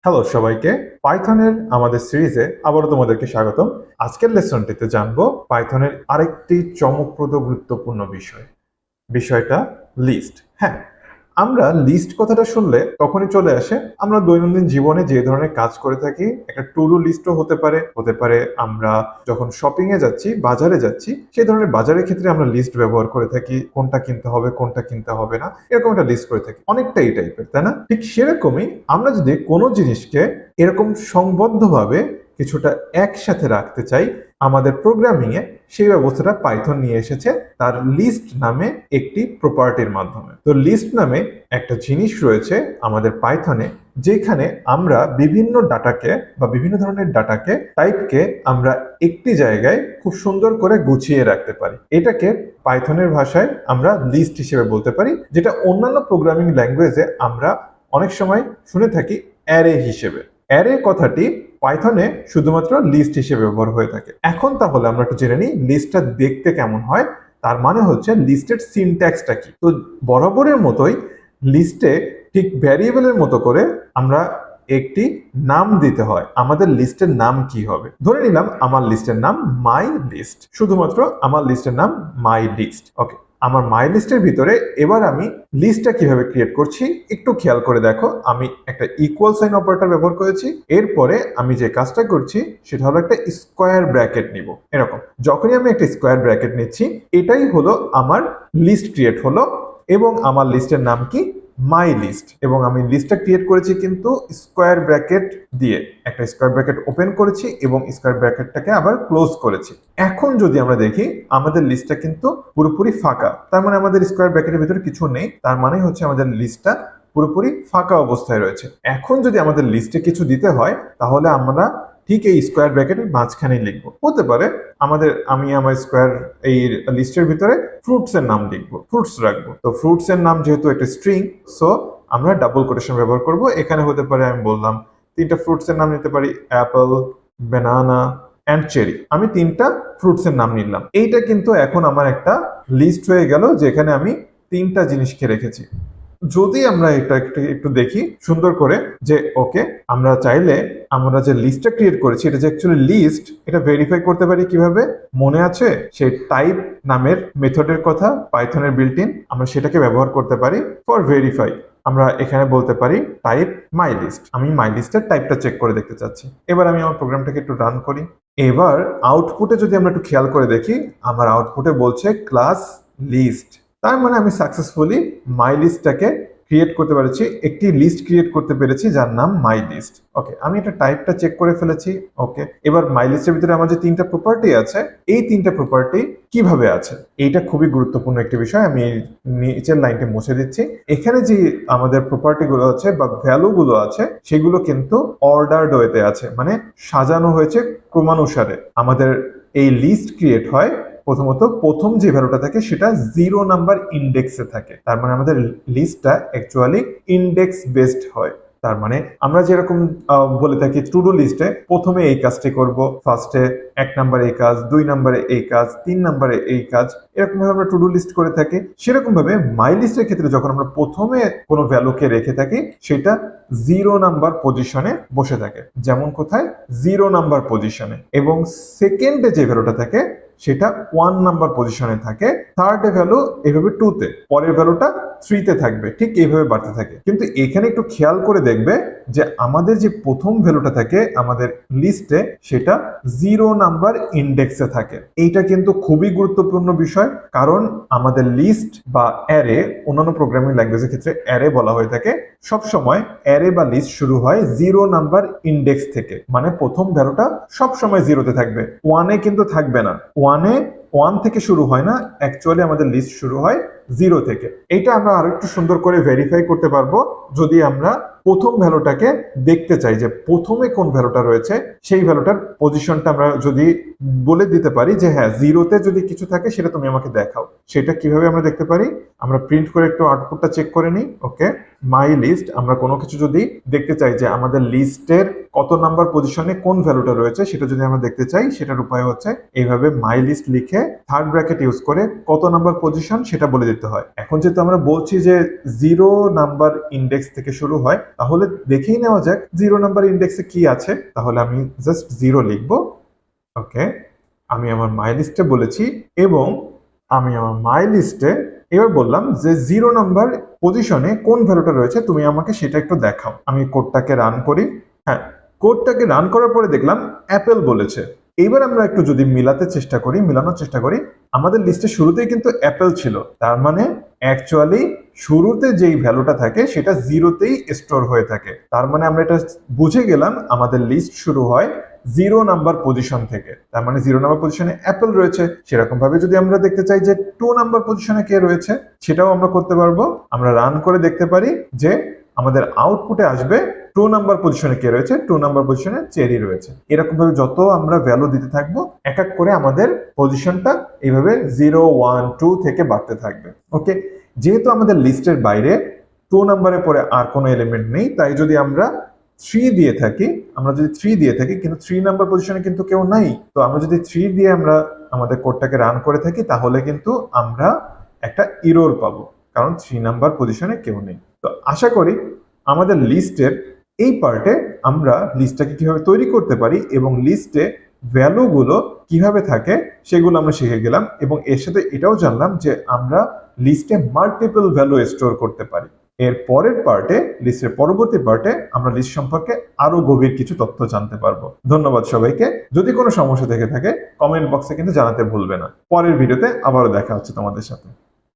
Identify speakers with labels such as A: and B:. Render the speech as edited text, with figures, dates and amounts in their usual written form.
A: Hello সবাইকে, পাইথনের আমাদের সিরিজে আবারও তোমাদেরকে স্বাগতম। আজকের লেসনটিতে জানবো পাইথনের আরেকটি চমকপ্রদ গুরুত্বপূর্ণ বিষয়টা লিস্ট। হ্যাঁ, আমরা লিস্ট কথাটা শুনলে তখনই চলে আসে আমরা দৈনন্দিন জীবনে যে ধরনের কাজ করে থাকি, একটা টু ডু লিস্টও হতে পারে আমরা যখন শপিং এ যাচ্ছি, বাজারে যাচ্ছি, সেই ধরনের বাজারের ক্ষেত্রে আমরা লিস্ট ব্যবহার করে থাকি, কোনটা কিনতে হবে কোনটা কিনতে হবে না, এরকম একটা লিস্ট করে থাকি। অনেকটা এই টাইপের, তাই না? ঠিক সেরকমই আমরা যদি কোনো জিনিসকে এরকম সংবদ্ধভাবে কিছুটা একসাথে রাখতে চাই আমাদের প্রোগ্রামিং এ, সেই ব্যবস্থাটা পাইথন নিয়ে এসেছে তার লিস্ট নামে একটি প্রপার্টির মাধ্যমে। তো লিস্ট নামে একটা জিনিস রয়েছে আমাদের পাইথনে, যেখানে আমরা বিভিন্ন ডাটাকে বা বিভিন্ন ধরনের ডাটাকে টাইপকে আমরা একটি জায়গায় খুব সুন্দর করে গুছিয়ে রাখতে পারি। এটাকে পাইথনের ভাষায় আমরা লিস্ট হিসেবে বলতে পারি, যেটা অন্যান্য প্রোগ্রামিং ল্যাঙ্গুয়েজে আমরা অনেক সময় শুনে থাকি অ্যারে হিসেবে। অ্যারে কথাটি পাইথনে শুধুমাত্র লিস্ট হিসেবে ব্যবহার হয়ে থাকে। এখন তাহলে আমরা একটু জেনে নিই লিস্টটা দেখতে কেমন হয়। তার মানে হচ্ছে লিস্টের সিনট্যাক্সটা কি। তো বরাবরের মতোই লিস্টে ঠিক ভ্যারিয়েবলের মতো করে আমরা একটি নাম দিতে হয়। আমাদের লিস্টের নাম কি হবে? ধরে নিলাম আমার লিস্টের নাম মাই লিস্ট, শুধুমাত্র আমার লিস্টের নাম মাই লিস্ট। ওকে, আমার মাই লিস্টের ভিতরে এবার আমি লিস্টটা কিভাবে ক্রিয়েট করছি একটু খেয়াল করে দেখো। আমি একটা ইকুয়াল সাইন অপারেটর ব্যবহার করেছি। এরপরে আমি যে কাজটা করছি সেটা হলো একটা স্কোয়ার ব্র্যাকেট নিব। এরকম যখনই আমি একটা স্কোয়ার ব্র্যাকেট নিচ্ছি, এটাই হলো আমার লিস্ট ক্রিয়েট হলো, এবং আমার লিস্টের নাম কি? My list. এবং আমি লিস্টটা ক্রিয়েট করেছি কিন্তু স্কোয়ার ব্র্যাকেট দিয়ে, একটা স্কোয়ার ব্র্যাকেট ওপেন করেছি এবং স্কোয়ার ব্র্যাকেটটাকে আবার ক্লোজ করেছি। এখন যদি আমরা দেখি আমাদের লিস্টটা কিন্তু পুরোপুরি ফাঁকা, তার মানে আমাদের স্কোয়ার ব্র্যাকেটের ভিতরে কিছু নেই, তার মানে হচ্ছে আমাদের লিস্টটা পুরোপুরি ফাঁকা অবস্থায় রয়েছে। এখন যদি আমাদের লিস্টে কিছু দিতে হয় তাহলে আমরা ঠিক এই স্কোয়ার ব্র্যাকেটের মাঝখানে লিখবো। হতে পারে আমি আমার স্কোয়ার এই লিস্টের ভিতরে ফ্রুটস এর নাম লিখবো, ফ্রুটস রাখবো। তো ফ্রুটস এর নাম যেহেতু একটা স্ট্রিং, সো আমরা ডাবল কোটেশন ব্যবহার করব। এখানে হতে পারে আমি বললাম তিনটা ফ্রুটস এর নাম নিতে পারি, অ্যাপল, ব্যানানা অ্যান্ড চেরি। আমি তিনটা ফ্রুটস এর নাম নিলাম। এইটা কিন্তু এখন আমার একটা লিস্ট হয়ে গেল, যেখানে আমি তিনটা জিনিসকে রেখেছি। যদি আমরা এটা একটু দেখি সুন্দর করে, যে ওকে, আমরা চাইলে আমরা যে লিস্টটা ক্রিয়েট করেছি এটা যে অ্যাকচুয়ালি লিস্ট, এটা ভেরিফাই করতে পারি কিভাবে? মনে আছে সেই টাইপ নামের মেথডের কথা পাইথনের বিল্ট ইন, আমরা সেটাকে ব্যবহার করতে পারি ফর ভেরিফাই। আমরা এখানে বলতে পারি টাইপ মাই লিস্ট। আমি মাই লিস্টের টাইপটা চেক করে দেখতে চাচ্ছি। এবার আমি আমার প্রোগ্রামটাকে একটু রান করি। এবার আউটপুটে যদি আমরা একটু খেয়াল করে দেখি, আমার আউটপুটে বলছে ক্লাস লিস্ট। তার মানে আমি সাকসেসফুলি মাই লিস্টটাকে ক্রিয়েট করতে পেরেছি, একটি লিস্ট ক্রিয়েট করতে পেরেছি যার নাম মাই লিস্ট। ওকে, আমি এটা টাইপটা চেক করে ফেলেছি। ওকে, এবার মাই লিস্টের ভিতরে আমার যে তিনটা প্রপার্টি আছে, এই তিনটা প্রপার্টি কিভাবে আছে এইটা খুবই গুরুত্বপূর্ণ একটি বিষয়। আমি এই নিচের লাইনটি মুছে দিচ্ছি। এখানে যে আমাদের প্রপার্টি গুলো আছে বা ভ্যালু গুলো আছে, সেগুলো কিন্তু অর্ডারড ওয়েতে আছে, মানে সাজানো হয়েছে ক্রমানুসারে। আমাদের এই লিস্ট ক্রিয়েট হয় প্রথমত প্রথম যে ভ্যালুটা থাকে সেটা 0 নাম্বার ইন্ডেক্সে থাকে। তার মানে আমাদের লিস্টটা অ্যাকচুয়ালি ইন্ডেক্স বেসড হয়। তার মানে আমরা যেরকম বলে থাকি টু ডু লিস্টে প্রথমে এই কাজটি করব, ফার্স্টে 1 নম্বরে এই কাজ, 2 নম্বরে এই কাজ, 3 নম্বরে এই কাজ, এরকম ভাবে আমরা টু ডু লিস্ট করে থাকি। সেরকম ভাবে মাই লিস্টের ক্ষেত্রে যখন আমরা প্রথমে কোনো ভ্যালুকে রেখে থাকি, সেটা 0 নাম্বার পজিশনে বসে থাকে। যেমন কোথায়? 0 নাম্বার পজিশনে। এবং সেকেন্ডে যে ভ্যালুটা থাকে সেটা 1 নাম্বার পজিশনে থাকে, থার্ড ভ্যালু এইভাবে 2 তে, পরের ভ্যালুটা 3 তে থাকবে, ঠিক এইভাবে বাড়তে থাকে। কিন্তু এখানে একটু খেয়াল করে দেখবে যে আমাদের যে প্রথম ভ্যালুটা থাকে আমাদের লিস্টে, সেটা 0 নাম্বার ইন্ডেক্সে থাকে। এইটা কিন্তু খুবই গুরুত্বপূর্ণ বিষয়, কারণ আমাদের লিস্ট বা অ্যারে, অন্যান্য প্রোগ্রামিং ল্যাঙ্গুয়েজের ক্ষেত্রে অ্যারে বলা হয়ে থাকে, সব সময় অ্যারে বা লিস্ট শুরু হয় 0 নাম্বার ইন্ডেক্স থেকে। মানে প্রথম ভ্যালুটা সব সময় 0 তে থাকবে, 1 এ কিন্তু থাকবে না। 1 থেকে শুরু হয় না, অ্যাকচুয়ালি আমাদের লিস্ট শুরু হয় 0 থেকে। এইটা আমরা আরো একটু সুন্দর করে ভেরিফাই করতে পারবো যদি আমরা প্রথম ভ্যালুটাকে দেখতে চাই যে প্রথমে কোন ভ্যালুটা রয়েছে, সেই ভ্যালুটার পজিশনটা আমরা যদি বলে দিতে পারি যে হ্যাঁ, জিরোতে যদি কিছু থাকে সেটা তুমি আমাকে দেখাও। সেটা কিভাবে আমরা দেখতে পারি? আমরা প্রিন্ট করে একটু আউটপুটটা চেক করে নিই। ওকে, মাই লিস্ট, আমরা কোনো কিছু যদি দেখতে চাই যে আমাদের লিস্টের কত নাম্বার পজিশনে কোন ভ্যালুটা রয়েছে সেটা যদি আমরা দেখতে চাই, সেটার উপায় হচ্ছে এইভাবে মাই লিস্ট লিখে থার্ড ব্র্যাকেট ইউজ করে কত নাম্বার পজিশন সেটা বলে দিতে হয়। এখন যেহেতু আমরা বলছি যে 0 নাম্বার ইন্ডেক্স থেকে শুরু হয়, তাহলে দেখেই নেওয়া যাক 0 নাম্বার ইন্ডেক্সে কি আছে। তাহলে আমি জাস্ট 0 লিখবো। ওকে, আমি আমার মাই লিস্টে বলেছি এবং আমি আমার মাই লিস্টে এবার বললাম যে 0 নাম্বার পজিশনে কোন ভ্যালুটা রয়েছে তুমি আমাকে সেটা একটু দেখাও। আমি কোডটাকে রান করি। হ্যাঁ, কোডটাকে রান করার পরে দেখলাম অ্যাপেল বলেছে। এইবার আমরা একটু যদি মিলানোর চেষ্টা করি, আমাদের লিস্টের শুরুতেই কিন্তু অ্যাপেল ছিল। তার মানে অ্যাকচুয়ালি শুরুতে যেই ভ্যালুটা থাকে সেটা 0তেই স্টোর হয়ে থাকে। তার মানে আমরা এটা বুঝে গেলাম আমাদের লিস্ট শুরু হয় 0 নাম্বার পজিশন থেকে। তার মানে 0 নাম্বার পজিশনে অ্যাপেল রয়েছে। সেরকম ভাবে যদি আমরা দেখতে চাই যে 2 নাম্বার পজিশনে কে রয়েছে, সেটাও আমরা করতে পারবো। আমরা রান করে দেখতে পারি যে আমাদের আউটপুটে আসবে 2 নাম্বার পজিশনে কে রয়েছে, 2 নাম্বার পজিশনে চেরি রয়েছে। এরকম ভাবে যত আমরা ভ্যালু দিতে থাকবো, এক এক করে আমাদের পজিশনটা এইভাবে 0, 1, 2 থেকে বাড়তে থাকবে। ওকে, যেহেতু আমাদের লিস্টের বাইরে 2 নাম্বারের পরে আর কোনো এলিমেন্ট নেই, তাই যদি আমরা 3 দিয়ে থাকি, কিন্তু 3 নাম্বার পজিশনে কিন্তু কেউ নাই, তো আমরা যদি 3 দিয়ে আমরা আমাদের কোডটাকে রান করে থাকি, তাহলে কিন্তু আমরা একটা এরর পাবো, কারণ 3 নাম্বার পজিশনে কেউ নেই। তো আশা করি আমাদের লিস্টের এই পার্টে আমরা লিস্টটাকে কিভাবে তৈরি করতে পারি এবং লিস্টে ভ্যালুগুলো কিভাবে থাকে সেগুলো আমরা শিখে গেলাম, এবং এর সাথে এটাও জানলাম যে আমরা লিস্টে মাল্টিপল ভ্যালু স্টোর করতে পারি। এর পরের পার্টে, লিস্টের পরবর্তী পার্টে আমরা লিস্ট সম্পর্কে আরো গভীর কিছু তথ্য জানতে পারবো। ধন্যবাদ সবাইকে। যদি কোনো সমস্যা থেকে থাকে কমেন্ট বক্সে কিন্তু জানাতে ভুলবে না। পরের ভিডিওতে আবারও দেখা হচ্ছে তোমাদের সাথে।